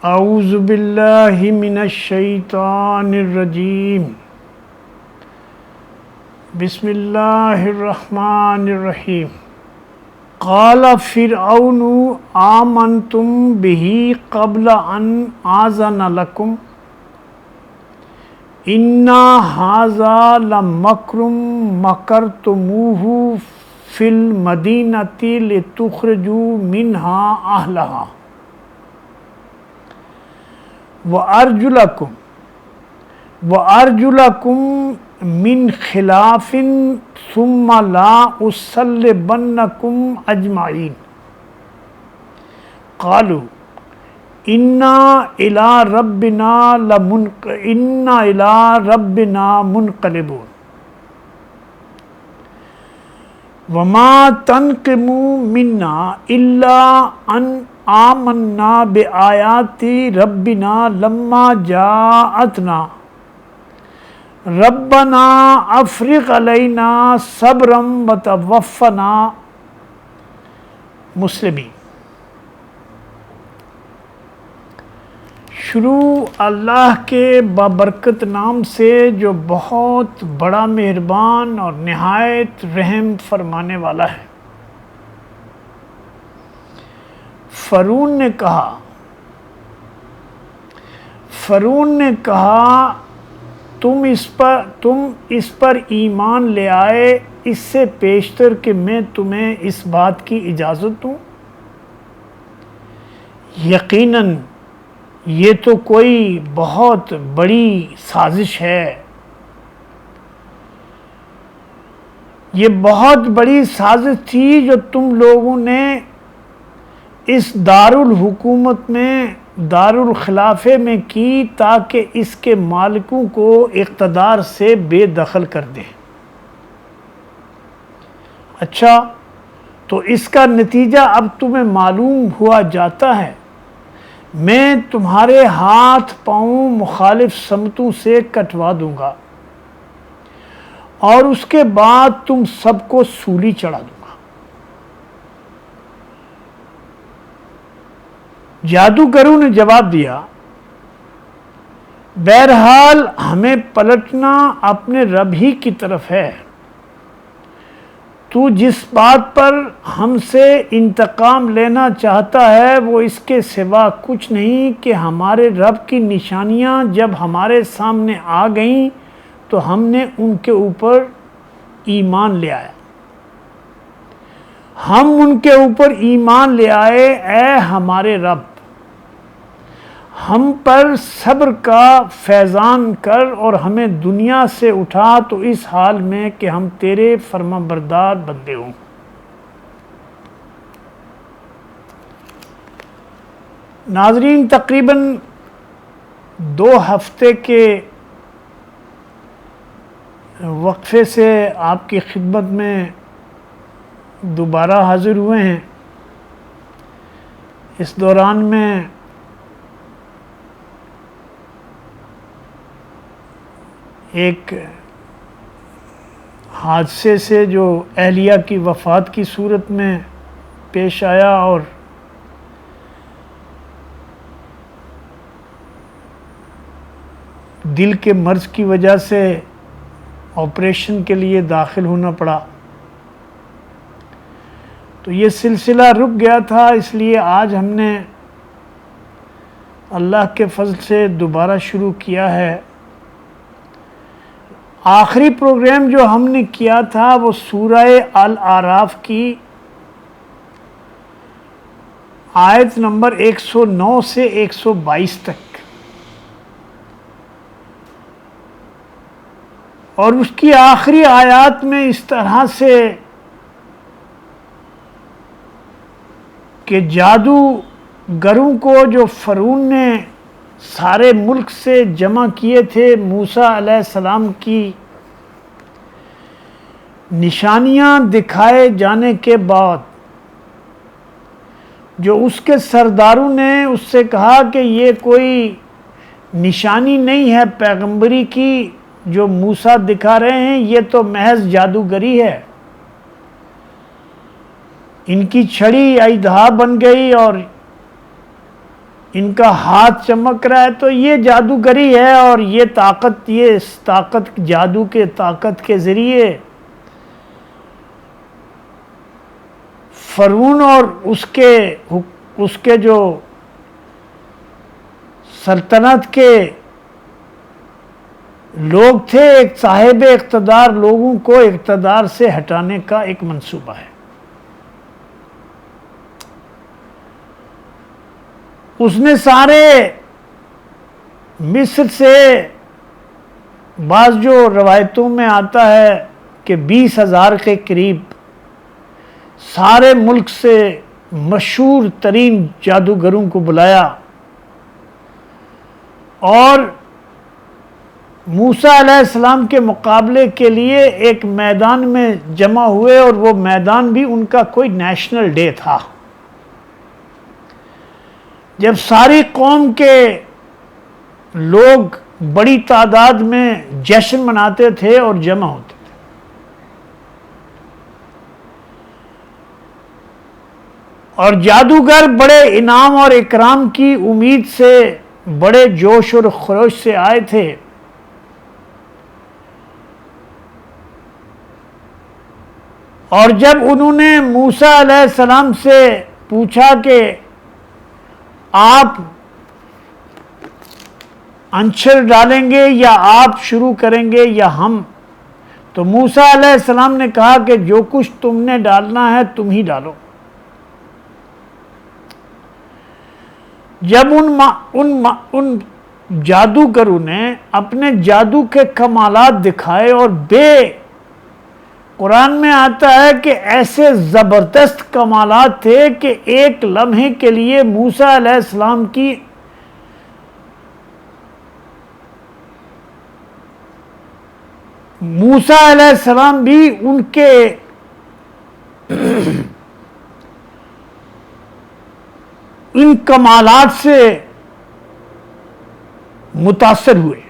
اعوذ باللہ من الشیطان الرجیم بسم اللہ الرحمن الرحیم قال فرعون آمنتم به قبل ان آذن لکم انا ھذا لمکر مکرتموہ فی المدینۃ لتخرجوا منہا اہلہا وَأَرْجُلَكُمْ مِنْ خِلَافٍ ثُمَّ لَا أُصَلِّبَنَّكُمْ أَجْمَعِينَ قَالُوا إِنَّا إِلَىٰ رَبِّنَا مُنْقَلِبُونَ وَمَا تَنْقِمُوا مِنَّا إِلَّا أَنْ آمنا بآیات ربنا لما جاءتنا ربنا افرغ علینا صبرا وتوفنا مسلمین۔ شروع اللہ کے بابرکت نام سے جو بہت بڑا مہربان اور نہایت رحم فرمانے والا ہے۔ فرعون نے کہا تم اس پر ایمان لے آئے اس سے پیشتر کہ میں تمہیں اس بات کی اجازت دوں؟ یقیناً یہ تو کوئی بہت بڑی سازش ہے، یہ بہت بڑی سازش تھی جو تم لوگوں نے اس دارالحکومت میں دارالخلافے میں کی تاکہ اس کے مالکوں کو اقتدار سے بے دخل کر دیں۔ اچھا، تو اس کا نتیجہ اب تمہیں معلوم ہوا جاتا ہے۔ میں تمہارے ہاتھ پاؤں مخالف سمتوں سے کٹوا دوں گا اور اس کے بعد تم سب کو سولی چڑھا دوں گا۔ جادوگروں نے جواب دیا، بہرحال ہمیں پلٹنا اپنے رب ہی کی طرف ہے۔ تو جس بات پر ہم سے انتقام لینا چاہتا ہے وہ اس کے سوا کچھ نہیں کہ ہمارے رب کی نشانیاں جب ہمارے سامنے آ گئیں تو ہم نے ان کے اوپر ایمان لے آیا۔ ہم ان کے اوپر ایمان لے آئے، اے ہمارے رب ہم پر صبر کا فیضان کر اور ہمیں دنیا سے اٹھا تو اس حال میں کہ ہم تیرے فرما بردار بندے ہوں۔ ناظرین، تقریباً 2 ہفتے کے وقفے سے آپ کی خدمت میں دوبارہ حاضر ہوئے ہیں۔ اس دوران میں ایک حادثے سے جو اہلیہ کی وفات کی صورت میں پیش آیا اور دل کے مرض کی وجہ سے آپریشن کے لیے داخل ہونا پڑا، تو یہ سلسلہ رک گیا تھا، اس لیے آج ہم نے اللہ کے فضل سے دوبارہ شروع کیا ہے۔ آخری پروگرام جو ہم نے کیا تھا وہ سورہ الاعراف کی آیت نمبر 109 سے 122 تک، اور اس کی آخری آیات میں اس طرح سے کہ جادوگروں کو جو فرعون نے سارے ملک سے جمع کیے تھے موسیٰ علیہ السلام کی نشانیاں دکھائے جانے کے بعد، جو اس کے سرداروں نے اس سے کہا کہ یہ کوئی نشانی نہیں ہے پیغمبری کی جو موسیٰ دکھا رہے ہیں، یہ تو محض جادوگری ہے۔ ان کی چھڑی اژدہا بن گئی اور ان کا ہاتھ چمک رہا ہے، تو یہ جادوگری ہے، اور یہ طاقت، یہ اس طاقت، جادو کے طاقت کے ذریعے فرعون اور اس کے جو سلطنت کے لوگ تھے، ایک صاحب اقتدار لوگوں کو اقتدار سے ہٹانے کا ایک منصوبہ ہے۔ اس نے سارے مصر سے، بعض جو روایتوں میں آتا ہے کہ 20,000 کے قریب سارے ملک سے مشہور ترین جادوگروں کو بلایا اور موسیٰ علیہ السلام کے مقابلے کے لیے ایک میدان میں جمع ہوئے، اور وہ میدان بھی ان کا کوئی نیشنل ڈے تھا، جب ساری قوم کے لوگ بڑی تعداد میں جشن مناتے تھے اور جمع ہوتے تھے۔ اور جادوگر بڑے انعام اور اکرام کی امید سے، بڑے جوش اور خروش سے آئے تھے، اور جب انہوں نے موسیٰ علیہ السلام سے پوچھا کہ آپ عنصر ڈالیں گے یا آپ شروع کریں گے یا ہم، تو موسیٰ علیہ السلام نے کہا کہ جو کچھ تم نے ڈالنا ہے تم ہی ڈالو۔ جب ان جادوگروں نے اپنے جادو کے کمالات دکھائے، اور قرآن میں آتا ہے کہ ایسے زبردست کمالات تھے کہ ایک لمحے کے لیے موسیٰ علیہ السلام کی موسیٰ علیہ السلام بھی ان کے ان کمالات سے متاثر ہوئے۔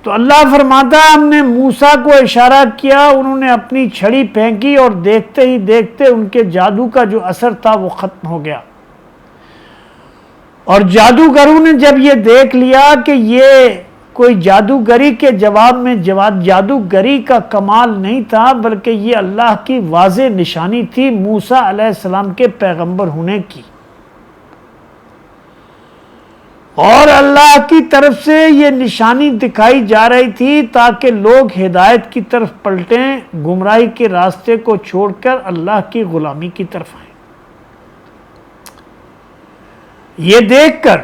تو اللہ فرماتا ہے ہم نے موسیٰ کو اشارہ کیا، انہوں نے اپنی چھڑی پھینکی، اور دیکھتے ہی دیکھتے ان کے جادو کا جو اثر تھا وہ ختم ہو گیا۔ اور جادوگروں نے جب یہ دیکھ لیا کہ یہ کوئی جادوگری کے جواب میں جادوگری کا کمال نہیں تھا، بلکہ یہ اللہ کی واضح نشانی تھی موسیٰ علیہ السلام کے پیغمبر ہونے کی، اور اللہ کی طرف سے یہ نشانی دکھائی جا رہی تھی تاکہ لوگ ہدایت کی طرف پلٹیں، گمراہی کے راستے کو چھوڑ کر اللہ کی غلامی کی طرف آئیں۔ یہ دیکھ کر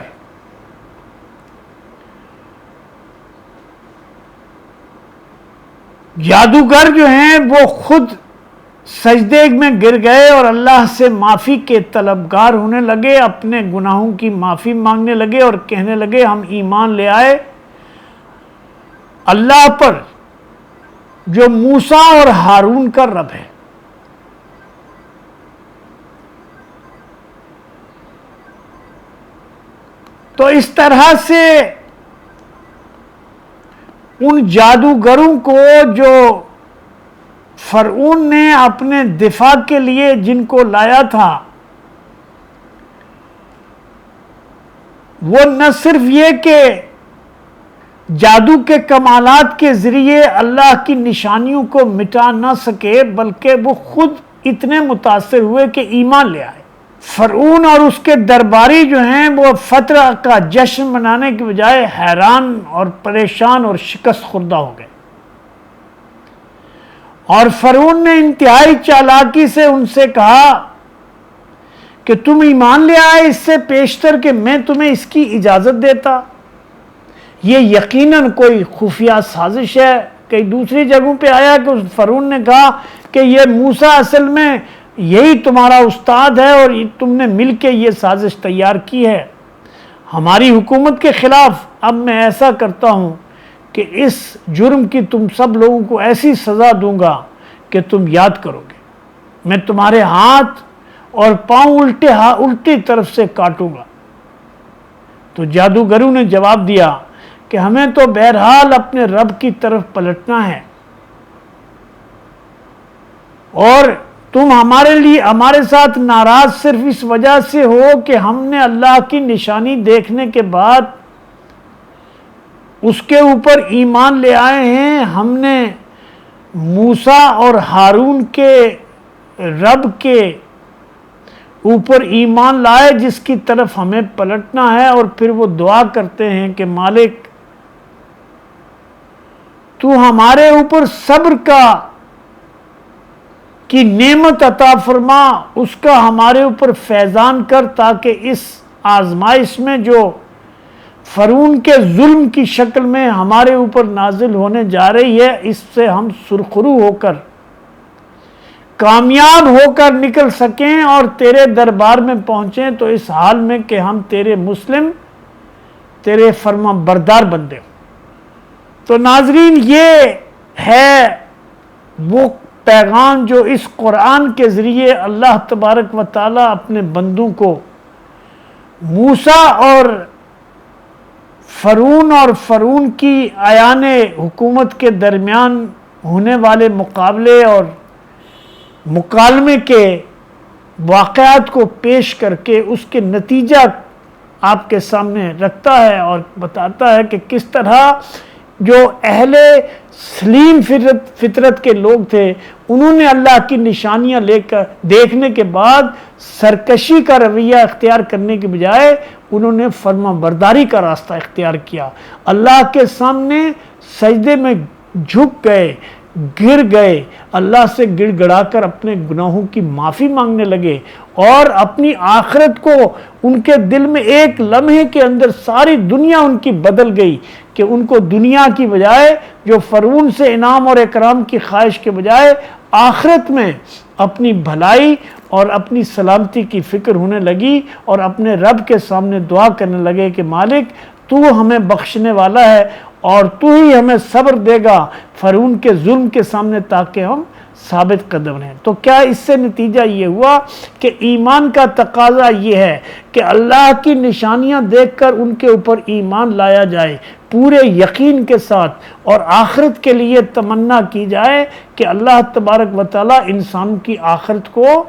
جادوگر جو ہیں وہ خود سجدے میں گر گئے اور اللہ سے معافی کے طلبگار ہونے لگے، اپنے گناہوں کی معافی مانگنے لگے اور کہنے لگے ہم ایمان لے آئے اللہ پر جو موسیٰ اور ہارون کا رب ہے۔ تو اس طرح سے ان جادوگروں کو جو فرعون نے اپنے دفاع کے لیے جن کو لایا تھا، وہ نہ صرف یہ کہ جادو کے کمالات کے ذریعے اللہ کی نشانیوں کو مٹا نہ سکے، بلکہ وہ خود اتنے متاثر ہوئے کہ ایمان لے آئے۔ فرعون اور اس کے درباری جو ہیں وہ فتح کا جشن منانے کے بجائے حیران اور پریشان اور شکست خوردہ ہو گئے، اور فرعون نے انتہائی چالاکی سے ان سے کہا کہ تم ایمان لے آئے اس سے پیشتر کہ میں تمہیں اس کی اجازت دیتا۔ یہ یقیناً کوئی خفیہ سازش ہے۔ کئی دوسری جگہوں پہ آیا کہ فرعون نے کہا کہ یہ موسیٰ اصل میں یہی تمہارا استاد ہے اور تم نے مل کے یہ سازش تیار کی ہے ہماری حکومت کے خلاف۔ اب میں ایسا کرتا ہوں کہ اس جرم کی تم سب لوگوں کو ایسی سزا دوں گا کہ تم یاد کرو گے۔ میں تمہارے ہاتھ اور پاؤں الٹی طرف سے کاٹوں گا۔ تو جادوگروں نے جواب دیا کہ ہمیں تو بہرحال اپنے رب کی طرف پلٹنا ہے، اور تم ہمارے ساتھ ناراض صرف اس وجہ سے ہو کہ ہم نے اللہ کی نشانی دیکھنے کے بعد اس کے اوپر ایمان لے آئے ہیں. ہم نے موسیٰ اور ہارون کے رب کے اوپر ایمان لائے جس کی طرف ہمیں پلٹنا ہے. اور پھر وہ دعا کرتے ہیں کہ مالک تو ہمارے اوپر صبر کی نعمت عطا فرما, اس کا ہمارے اوپر فیضان کر, تاکہ اس آزمائش میں جو فرعون کے ظلم کی شکل میں ہمارے اوپر نازل ہونے جا رہی ہے, اس سے ہم سرخرو ہو کر کامیاب ہو کر نکل سکیں اور تیرے دربار میں پہنچیں تو اس حال میں کہ ہم تیرے مسلم, تیرے فرما بردار بندے ہوں. تو ناظرین, یہ ہے وہ پیغام جو اس قرآن کے ذریعے اللہ تبارک و تعالی اپنے بندوں کو موسیٰ اور فرعون کی عیان حکومت کے درمیان ہونے والے مقابلے اور مکالمے کے واقعات کو پیش کر کے اس کے نتیجہ آپ کے سامنے رکھتا ہے اور بتاتا ہے کہ کس طرح جو اہل سلیم فطرت کے لوگ تھے انہوں نے اللہ کی نشانیاں لے کر دیکھنے کے بعد سرکشی کا رویہ اختیار کرنے کے بجائے انہوں نے فرما برداری کا راستہ اختیار کیا. اللہ کے سامنے سجدے میں جھک گئے, گر گئے, اللہ سے گڑ گڑا کر اپنے گناہوں کی معافی مانگنے لگے اور اپنی آخرت کو ان کے دل میں ایک لمحے کے اندر ساری دنیا ان کی بدل گئی کہ ان کو دنیا کی بجائے جو فرعون سے انعام اور اکرام کی خواہش کے بجائے آخرت میں اپنی بھلائی اور اپنی سلامتی کی فکر ہونے لگی اور اپنے رب کے سامنے دعا کرنے لگے کہ مالک تو ہمیں بخشنے والا ہے اور تو ہی ہمیں صبر دے گا فرعون کے ظلم کے سامنے تاکہ ہم ثابت قدم رہیں. تو کیا اس سے نتیجہ یہ ہوا کہ ایمان کا تقاضا یہ ہے کہ اللہ کی نشانیاں دیکھ کر ان کے اوپر ایمان لایا جائے پورے یقین کے ساتھ اور آخرت کے لیے تمنا کی جائے کہ اللہ تبارک و تعالیٰ انسانوں کی آخرت کو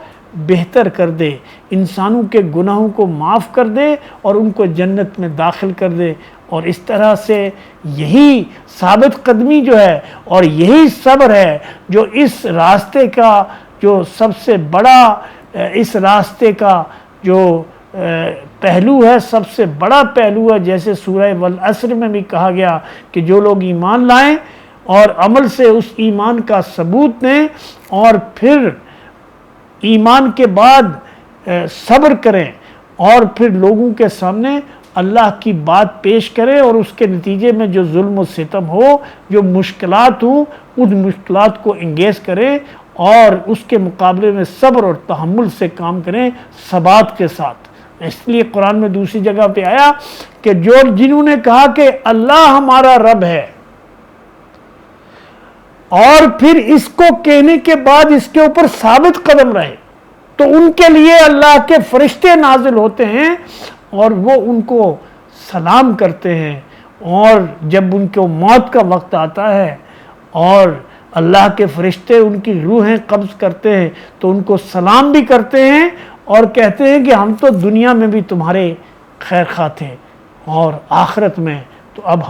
بہتر کر دے, انسانوں کے گناہوں کو معاف کر دے اور ان کو جنت میں داخل کر دے. اور اس طرح سے یہی ثابت قدمی جو ہے اور یہی صبر ہے جو اس راستے کا جو سب سے بڑا اس راستے کا جو پہلو ہے, سب سے بڑا پہلو ہے. جیسے سورہ والعصر میں بھی کہا گیا کہ جو لوگ ایمان لائیں اور عمل سے اس ایمان کا ثبوت دیں اور پھر ایمان کے بعد صبر کریں اور پھر لوگوں کے سامنے اللہ کی بات پیش کریں اور اس کے نتیجے میں جو ظلم و ستم ہو, جو مشکلات ہوں, ان مشکلات کو انگیز کریں اور اس کے مقابلے میں صبر اور تحمل سے کام کریں ثبات کے ساتھ. اس لیے قرآن میں دوسری جگہ پہ آیا کہ جنہوں نے کہا کہ اللہ ہمارا رب ہے اور پھر اس کو کہنے کے بعد اس کے اوپر ثابت قدم رہے تو ان کے لیے اللہ کے فرشتے نازل ہوتے ہیں اور وہ ان کو سلام کرتے ہیں. اور جب ان کو موت کا وقت آتا ہے اور اللہ کے فرشتے ان کی روحیں قبض کرتے ہیں تو ان کو سلام بھی کرتے ہیں اور کہتے ہیں کہ ہم تو دنیا میں بھی تمہارے خیر خواہ تھے اور آخرت میں تو اب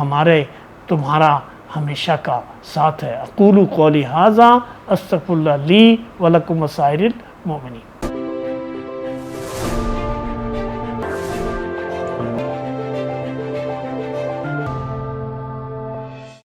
تمہارا ہمیشہ کا ساتھ ہے. اقول قولی ھذا استغفر اللہ لی ولکم وسائر المؤمنین.